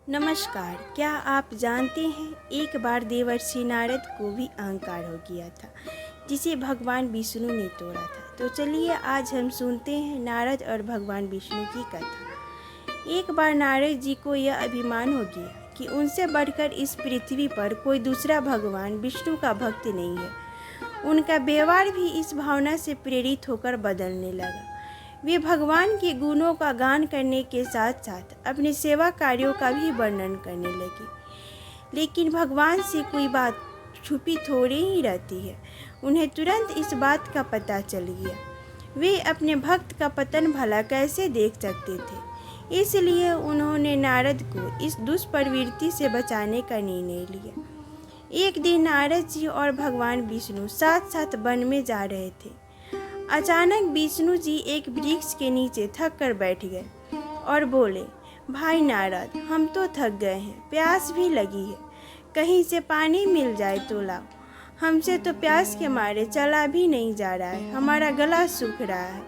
नमस्कार। क्या आप जानते हैं एक बार देवर्षि नारद को भी अहंकार हो गया था जिसे भगवान विष्णु ने तोड़ा था। तो चलिए आज हम सुनते हैं नारद और भगवान विष्णु की कथा। एक बार नारद जी को यह अभिमान हो गया कि उनसे बढ़कर इस पृथ्वी पर कोई दूसरा भगवान विष्णु का भक्त नहीं है। उनका व्यवहार भी इस भावना से प्रेरित होकर बदलने लगा। वे भगवान के गुणों का गान करने के साथ साथ अपने सेवा कार्यों का भी वर्णन करने लगे। लेकिन भगवान से कोई बात छुपी थोड़ी ही रहती है। उन्हें तुरंत इस बात का पता चल गया। वे अपने भक्त का पतन भला कैसे देख सकते थे। इसलिए उन्होंने नारद को इस दुष्प्रवृत्ति से बचाने का निर्णय लिया। एक दिन नारद जी और भगवान विष्णु साथ साथ वन में जा रहे थे। अचानक विष्णु जी एक वृक्ष के नीचे थक कर बैठ गए और बोले, भाई नारद, हम तो थक गए हैं, प्यास भी लगी है, कहीं से पानी मिल जाए तो लाओ। हमसे तो प्यास के मारे चला भी नहीं जा रहा है, हमारा गला सूख रहा है।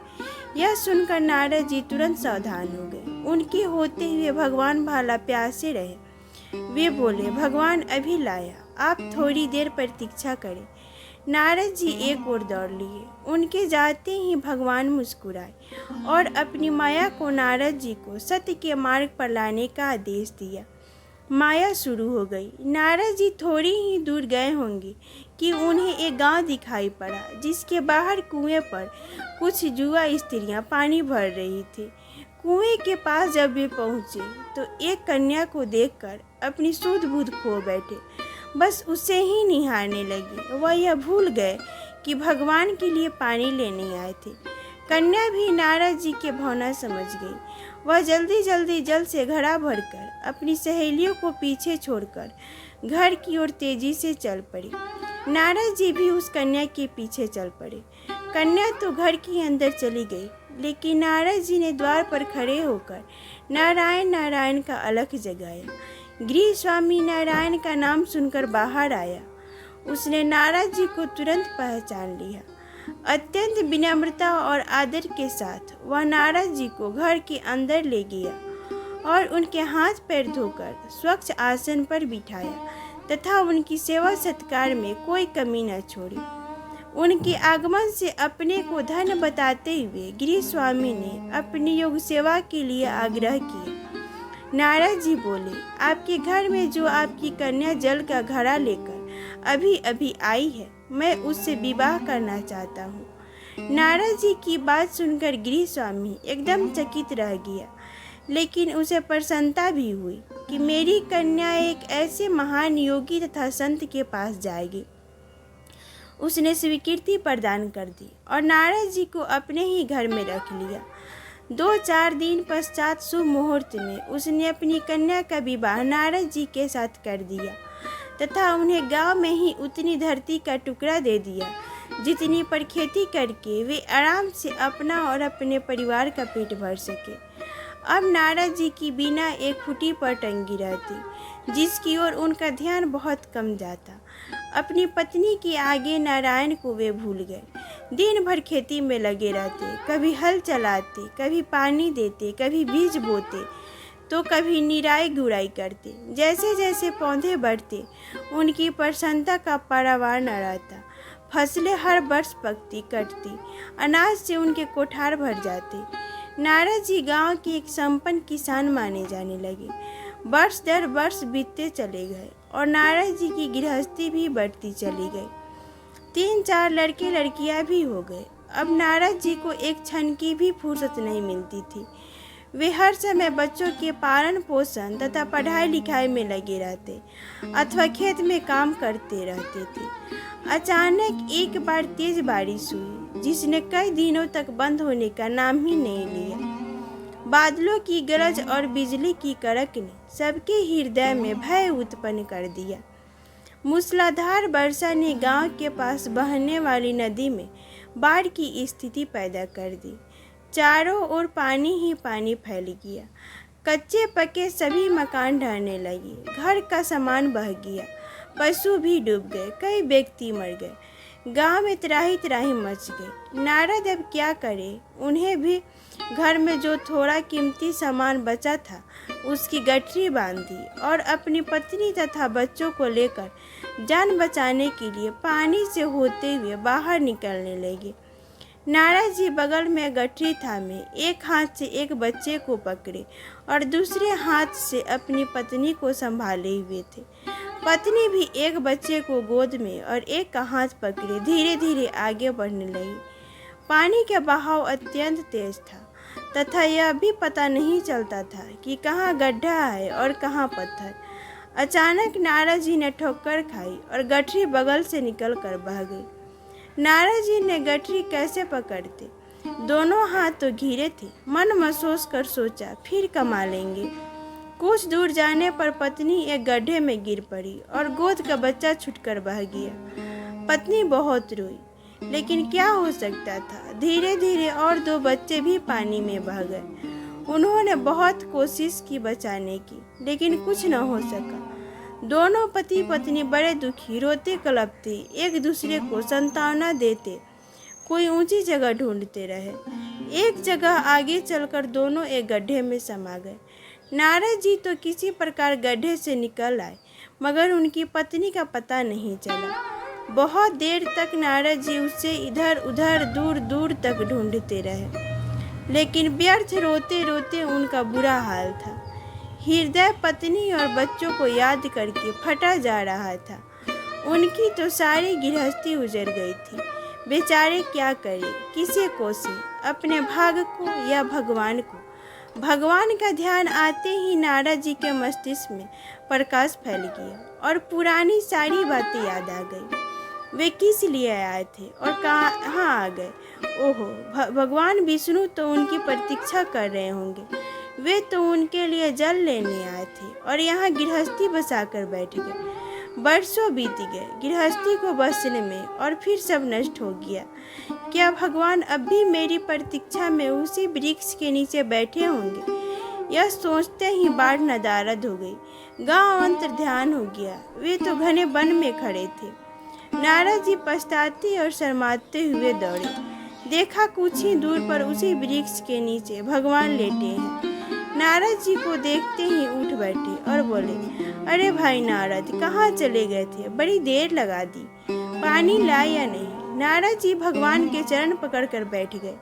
यह सुनकर नारद जी तुरंत सावधान हो गए। उनके होते हुए भगवान भाला प्यासे रहे। वे बोले, भगवान अभी लाया, आप थोड़ी देर प्रतीक्षा करें। नारद जी एक ओर दौड़ लिए। उनके जाते ही भगवान मुस्कुराए और अपनी माया को नारद जी को सत्य के मार्ग पर लाने का आदेश दिया। माया शुरू हो गई। नारद जी थोड़ी ही दूर गए होंगे कि उन्हें एक गांव दिखाई पड़ा जिसके बाहर कुएं पर कुछ युवा स्त्रियां पानी भर रही थी। कुएं के पास जब वे पहुंचे तो एक कन्या को देखकर अपनी सुध बुध खो बैठे। बस उसे ही निहारने लगे। वह यह भूल गए कि भगवान के लिए पानी लेने आए थे। कन्या भी नारद जी के भावना समझ गई। वह जल्दी जल्दी जल से घड़ा भरकर अपनी सहेलियों को पीछे छोड़कर घर की ओर तेजी से चल पड़ी। नारद जी भी उस कन्या के पीछे चल पड़े। कन्या तो घर के अंदर चली गई, लेकिन नारद जी ने द्वार पर खड़े होकर नारायण नारायण का अलख जगाया। गृह स्वामी नारायण का नाम सुनकर बाहर आया। उसने नारद जी को तुरंत पहचान लिया। अत्यंत विनम्रता और आदर के साथ वह नारद जी को घर के अंदर ले गया और उनके हाथ पैर धोकर स्वच्छ आसन पर बिठाया तथा उनकी सेवा सत्कार में कोई कमी न छोड़ी। उनके आगमन से अपने को धन्य बताते हुए गृह स्वामी ने अपनी योग सेवा के लिए आग्रह किया। नारद जी बोले, आपके घर में जो आपकी कन्या जल का घड़ा लेकर अभी अभी आई है, मैं उससे विवाह करना चाहता हूँ। नारद जी की बात सुनकर गृह स्वामी एकदम चकित रह गया, लेकिन उसे प्रसन्नता भी हुई कि मेरी कन्या एक ऐसे महान योगी तथा संत के पास जाएगी। उसने स्वीकृति प्रदान कर दी और नारद जी को अपने ही घर में रख लिया। 2-4 दिन पश्चात शुभ मुहूर्त में उसने अपनी कन्या का विवाह नारद जी के साथ कर दिया तथा उन्हें गांव में ही उतनी धरती का टुकड़ा दे दिया जितनी पर खेती करके वे आराम से अपना और अपने परिवार का पेट भर सके। अब नारद जी की बीना एक खुटी पर टंगी रहती, जिसकी ओर उनका ध्यान बहुत कम जाता। अपनी पत्नी के आगे नारायण को वे भूल गए। दिन भर खेती में लगे रहते, कभी हल चलाते, कभी पानी देते, कभी बीज बोते तो कभी निराई गुड़ाई करते। जैसे जैसे पौधे बढ़ते उनकी प्रसन्नता का पारावार न रहता। फसलें हर वर्ष पकती कटती, अनाज से उनके कोठार भर जाते। नारद जी गांव के एक संपन्न किसान माने जाने लगे। वर्ष दर वर्ष बीतते चले गए और नारद जी की गृहस्थी भी बढ़ती चली गई। 3-4 लड़के लड़कियां भी हो गए। अब नारद जी को एक क्षण की भी फुर्सत नहीं मिलती थी। वे हर समय बच्चों के पालन पोषण तथा पढ़ाई लिखाई में लगे रहते अथवा खेत में काम करते रहते थे। अचानक एक बार तेज बारिश हुई, जिसने कई दिनों तक बंद होने का नाम ही नहीं लिया। बादलों की गरज और बिजली की कड़क ने सबके हृदय में भय उत्पन्न कर दिया। मूसलाधार वर्षा ने गांव के पास बहने वाली नदी में बाढ़ की स्थिति पैदा कर दी। चारों ओर पानी ही पानी फैल गया। कच्चे पके सभी मकान ढहने लगे। घर का सामान बह गया। पशु भी डूब गए। कई व्यक्ति मर गए। गांव में त्राही त्राही मच गई। नारद अब क्या करे। उन्हें भी घर में जो थोड़ा कीमती सामान बचा था उसकी गठरी बांधी और अपनी पत्नी तथा बच्चों को लेकर जान बचाने के लिए पानी से होते हुए बाहर निकलने लगे। नारद जी बगल में गठरी थामे एक हाथ से एक बच्चे को पकड़े और दूसरे हाथ से अपनी पत्नी को संभाले हुए थे। पत्नी भी एक बच्चे को गोद में और एक का हाथ पकड़े धीरे धीरे आगे बढ़ने लगी। पानी का बहाव अत्यंत तेज था तथा यह भी पता नहीं चलता था कि कहाँ गड्ढा है और कहाँ पत्थर। अचानक नारद जी ने ठोकर खाई और गठरी बगल से निकलकर बह गई। नारद जी ने गठरी कैसे पकड़ते, दोनों हाथ तो घिरे थे। मन में सोच कर सोचा फिर कमा लेंगे। कुछ दूर जाने पर पत्नी एक गड्ढे में गिर पड़ी और गोद का बच्चा छूटकर बह गया। पत्नी बहुत रोई, लेकिन क्या हो सकता था। धीरे धीरे और 2 बच्चे भी पानी में बह गए। उन्होंने बहुत कोशिश की बचाने की, लेकिन कुछ न हो सका। दोनों पति पत्नी बड़े दुखी, रोते कलपते, एक दूसरे को सांत्वना देते कोई ऊंची जगह ढूंढते रहे। एक जगह आगे चलकर दोनों एक गड्ढे में समा गए। नारद जी तो किसी प्रकार गड्ढे से निकल आए, मगर उनकी पत्नी का पता नहीं चला। बहुत देर तक नारद जी उसे इधर उधर दूर दूर तक ढूंढते रहे, लेकिन व्यर्थ। रोते रोते उनका बुरा हाल था। हृदय पत्नी और बच्चों को याद करके फटा जा रहा था। उनकी तो सारी गृहस्थी उजड़ गई थी। बेचारे क्या करे, किसे कोसे, अपने भाग को या भगवान को। भगवान का ध्यान आते ही नारद जी के मस्तिष्क में प्रकाश फैल गया और पुरानी सारी बातें याद आ गई। वे किस लिए आए थे और कहाँ आ गए। ओहो, भगवान विष्णु तो उनकी प्रतीक्षा कर रहे होंगे। वे तो उनके लिए जल लेने आए थे और यहाँ गृहस्थी बसाकर बैठ गए। बरसों बीत गए गृहस्थी को बसने में और फिर सब नष्ट हो गया। क्या भगवान अब भी मेरी प्रतीक्षा में उसी वृक्ष के नीचे बैठे होंगे। यह सोचते ही बाढ़ नदारद हो गई। गांव अंतर ध्यान हो गया। वे तो घने वन में खड़े थे। नारद जी पछताते और शर्माते हुए दौड़े। देखा कुछ ही दूर पर उसी वृक्ष के नीचे भगवान लेटे हैं। नारद जी को देखते ही उठ बैठे और बोले, अरे भाई नारद, कहाँ चले गए थे, बड़ी देर लगा दी, पानी लाए या नहीं। नारद जी भगवान के चरण पकड़कर बैठ गए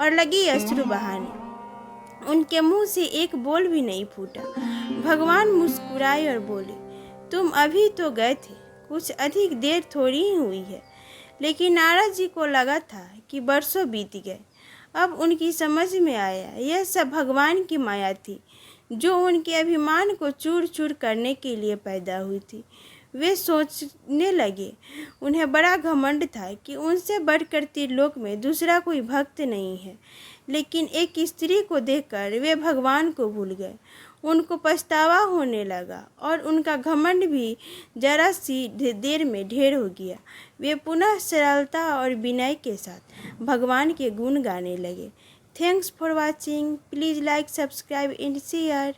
और लगी अश्रु बहाने। उनके मुंह से एक बोल भी नहीं फूटा। भगवान मुस्कुराए और बोले, तुम अभी तो गए थे, कुछ अधिक देर थोड़ी ही हुई है। लेकिन नारद जी को लगा था कि बरसों बीत गए। अब उनकी समझ में आया यह सब भगवान की माया थी, जो उनके अभिमान को चूर चूर करने के लिए पैदा हुई थी। वे सोचने लगे, उन्हें बड़ा घमंड था कि उनसे बढ़कर त्रिलोक में दूसरा कोई भक्त नहीं है। लेकिन एक स्त्री को देखकर वे भगवान को भूल गए। उनको पछतावा होने लगा और उनका घमंड भी जरा सी देर में ढेर हो गया। वे पुनः सरलता और विनय के साथ भगवान के गुण गाने लगे। Thanks for watching. Please like, subscribe and share.